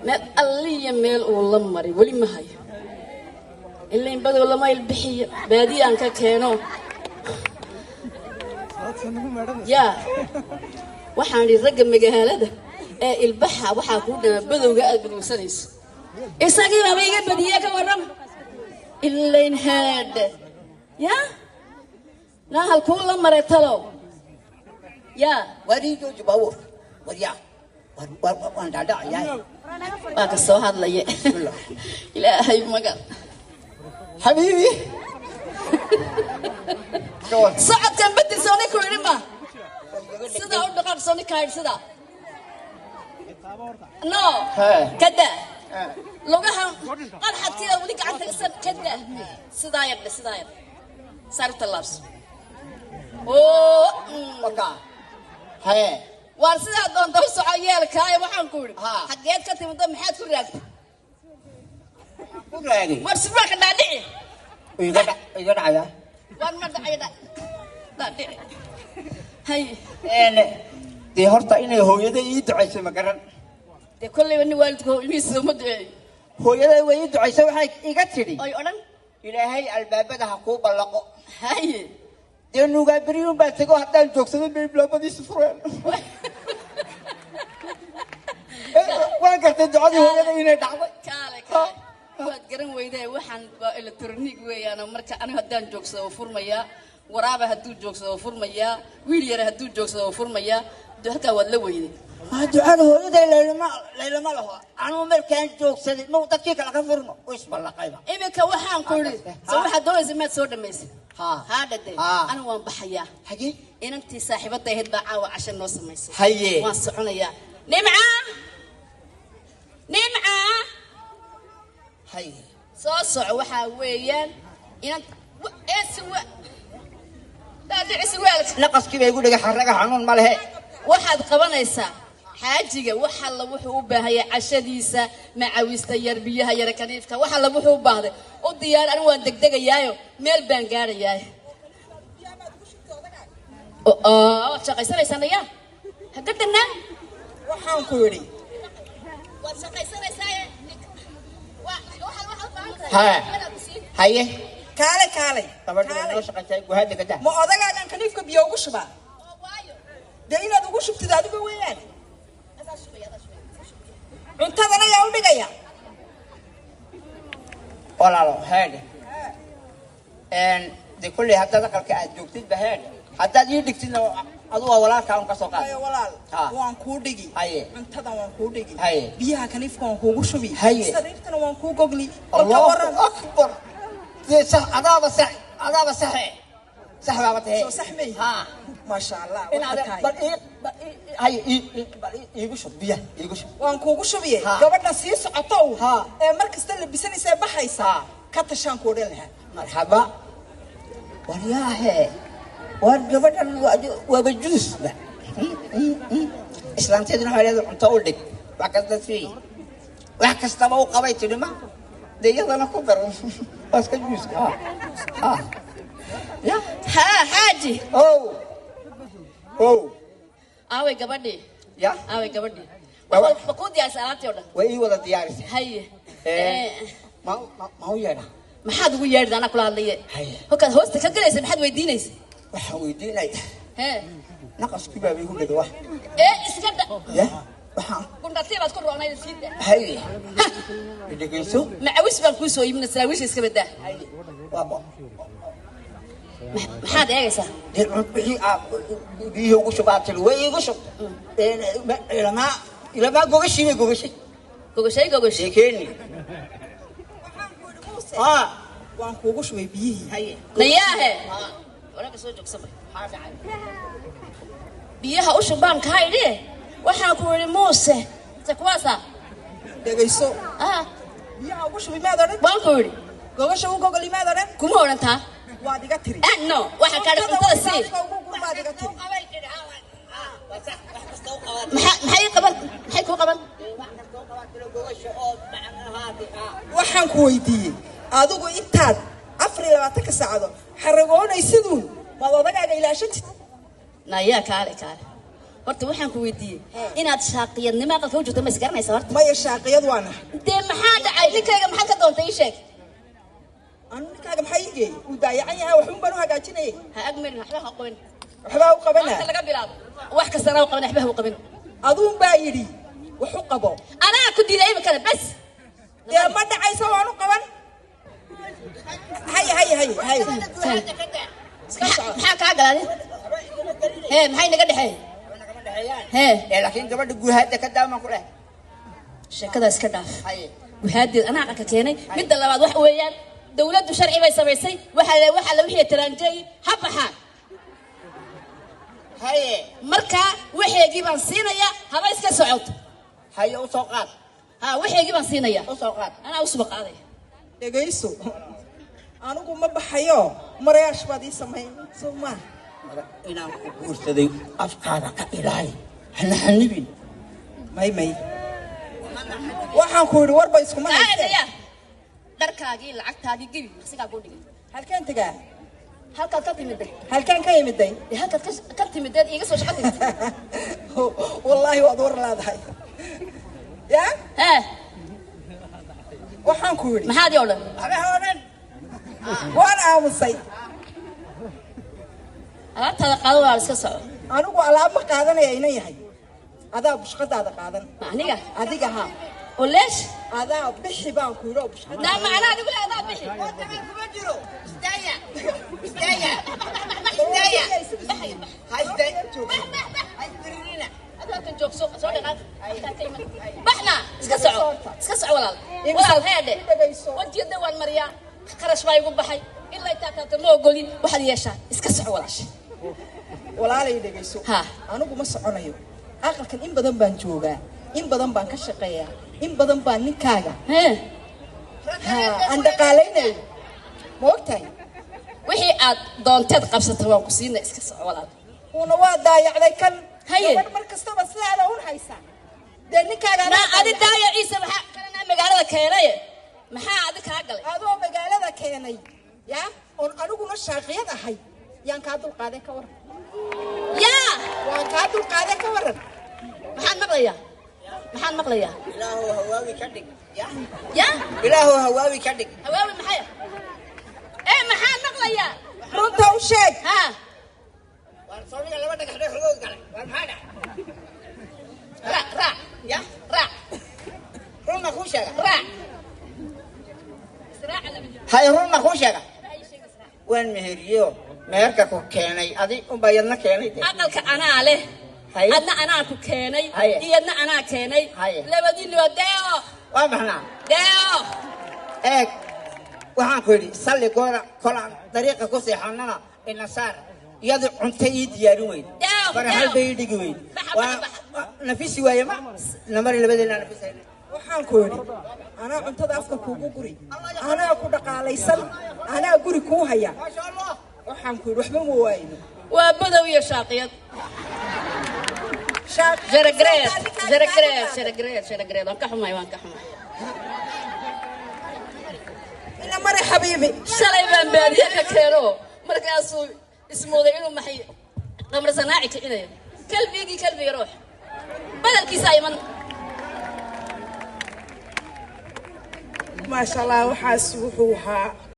ما اللي يميل والله مري ولي ما هي اللي ينبغي والله ما يلبحي بادي أنك كانوا يا وحنا الرقم مجهالة البحة وحكونا بدو قاعد بدو سنيس إساقي ما بيجي بديك ورم اللي نهاد يا لا هالكل مرة تلو يا وريجو جباور وريا وندادا يا باك السواد ليه إلهي مقال حبيبي صعد كان بدي سوني كوريما سدا أود بقى سوني كاير سدا نو كده لوجها قال حتى لو ولك عن تقصد كده سدا يبل سدا يبل صارت اللبس أوه وكا هاي وارسدا دون دوس عيال كاي وحن كوري حقيت كتير من دم حد كوري كوري وارسدا كنا دعي يقدر عيا وان مرد عيا دعي هاي دي هرتا إني هو يدا يدعي مكرن دي كل من والدك هو الميس مدعي هو يدا ويدعي سوي هاي يقتلي أي أنا إلهي الباب ده حكوا بلقوا هاي دي نوجا بريون بتسقوا حتى الجوكسون بيبلا بدي سفران وأنا كنت دعاني هو يدا يندعوي كالك waad garan weyday waxaan baa electronic weeyaan marka aniga hadaan joogsado furmaya waraaba haduu joogsado furmaya wiil yar haduu joogsado furmaya halka wad la weyday ma ducada hooyaday leylama laho anu markaan joogsaday ma dadkii kala ka furmo is balaqayba imika waxaan ku yiri soo waxa doonaysa maad soo dhameysay ha dhadee ana waan baxayaa hage inantii saaxiibada ahayd baa caawa casho noo samaysay haye waan soconayaa nimca هاي صوصع وحاويان إن إسوا لا دعي سوالك نقص كذا يقول لك حرقة حنون ماله واحد قبنا يسا حاجة وحلا وحوبها هي عشديسة مع ويستير بيها يا ركنيفك وحلا وحوبها هذا وديار أنا وندق دق يايو ميل بانجار ياي شقي سنة سنة يا هدتنا وحن كوري وشقي سنة سنة هاي كالي طبعا لو شقتي وهذا كده ما أذا كان كنيفك بيوغو شبا دينا دوغو شبت دادو بوين انت أنا يا ولد يا ولا لا هذا ان دي كل حتى ذكر كأجوكتي بهذا حتى دي دكتنا أدوه ولا كان كسوكا يا ولال وان كوديجي انت ده وان كوديجي بيها كنيفك وان كوغو شبي سريرتنا وان كوغوغلي الله أكبر صح هذا صحيح صح بابته صحمي ما شاء الله إن هذا هاي يقوش بيا يقوش وان كوغو شبي قبلنا سيس عطو مركز تل بسني سبحيسا كتشان كودلها مرحبا والله وقبلنا وبجوز لا إسلام تدنا هذا عنتولك بعد فيه وحكست تبغى قبيت لما ده يلا كبر بس كجوز لا ها حاجي أو أوي قبدي يا أوي قبدي بقود يا سلامتي ولا وإيه ولا دياري هاي ما هو يانا ما حد يقول يرد أنا كل هاللي هاي هو كان هوست كجلس ما حد ويدينيس ويدينا ها نقص كبا بيقول لك واحد إسكت يا كنت أطير أذكر رأنا يصير هاي اللي كيسو مع وسبا كوسو يمن السلاويش يسكت ده هاي بابا ما حد يجلسه بيه وش باتل ويجوش لما جوجشي جوجشي كيني وان كوغو شبي بيه هاي نياه ولا كسوج كسبه بيها وش بام كاي ده waxaan ku wari Muuse takwasa dhageyso biyaha ugu shubi maad oran waan ku wari gogasha uu gogol imaad oran kuma orantaa waa diga tiri no waxa ka dhaqantada si maxay ku qaban waxaan ku weydiiyey adigu intaad 24 saacadood xaragoonaysiduun ma odagaaga ilaashantid naya kaale horta waxaan ku weydiiyey inaad shaaqiyadnimo aqalka u jirto ma isgaranaysa horta maya shaaqiyad waana dee maxaa dhacay ninkayga maxaad ka doontay ii sheeg anu ninkaaga maxaa ii geeyey uu daayacan yahay waxun baan u hagaajinayay ha agmarin waxba ha qaban waxbaa u qabana maanta laga bilaabo wax kastana u qaban waxba ha u qaban aduun baa yidhi wax u qabo anaa ku diiday imikana bas dee ma dhacayso waan u qaban hay maxaa kaa galaaday hee maxay naga dhexeey hee laakiin gabadha guhaada ka daaman ku leh sheekada iska dhaaf guhaadeed anaa aqalka keenay midda labaad wax weeyaan dawladdu sharci bay samaysay waxa la wixii taraanjeey ha baxaan haye markaa waxeegii baan siinayaa haba iska socoto haye u soo qaad ha waxeegii baan siinayaa u soo qaad anaa u suba qaadaya dhegayso anigu ma baxayo marayaash baad ii samayn soo maa inaan ku guursaday afkaada ka ilaali hana hanibin may waxaan ku yidhi warba iskuma haysteen dharkaagii lacagtaadii gebi maqsigaa kuu dhigay halkeen tagaa halkaad ka timiday halkaan ka yimiday halkaad ka timideed iiga soo shaqo timid wallaahi waad war leedahay ya hee waxaan ku yidhi maxaadii oo dhan waan aamusay alaabtaada qaado waa iska soco anigu alaab ma qaadanaya ina yahay adaa bushqadaada qaadan aniga adiga haa oo leesh adaa bixi baan ku yidhi oo bushqada naa macnaa adigu le adaa bixi kuma jiro istaaya adaalkan joogso soo dhaqaaq baxna iska soco walaal heedhe wajiyada waan mariyaa kharash baa igu baxay ilaa taataata ma ogolin waxaad yeeshaa iska soco walaasha walaalay dhegayso anigu ma soconayo aqalkan in badan baan joogaa in badan baan ka shaqeeyaa in badan baan ninkaaga aan dhaqaalaynayo ma ogtahay wixii aad doonteed qabsata waan ku siina iska soco walaal una waa daayacday kan haye mar kastaba sidaada un haysaa dee ninkaaga adi daayaciisa maxaa kalena magaalada keenay maxaa adi kaa galay adoo magaalada keenay yaa oon aniguna shaaqiyad ahay yaan kaa dulqaaday ka waran yaa waan kaa dulqaaday ka waran maxaan maqlayaa ilaahu hawaawi ka dhig ya ilaahu hawaawi ka dhig hawaawi maxaya maxaan maqlayaa runta u sheeg waan soomiga laba dhagax dhexdood galay waan maxaa dhac raac runna kuu sheega hay runna kuu sheega waan meheriyo meherka ku keenay adi unbaa yadna keenay aqalka anaa leh adna anaa ku keenay iyadna anaa keenay labadiinniba deeo waa maxnaa deeo eeg waxaan ku yidhi salli gooda kolaan dariiqa ku seexanana inasaar iyadu cunto ii diyaarin weyd farxal bay ii dhigi weyd waa nafisi waaye ma namari labadeena nafisayna waxaan ku yidhi anaa cuntada afka kuugu guri anaa ku dhaqaalaysan anaa guri kuu haya waxaan ku yidhi waxba ma waayno waa badow iyo shaaqiyad jaragreed waan ka xumaay ina mare xabiibi shalay baan baadiye ka keeno markaasuu ismooday inuu maxay qamar sanaaci kicinayo kalbiga ruux badalkiisa iman maasha allah waxaas wuxuu ahaa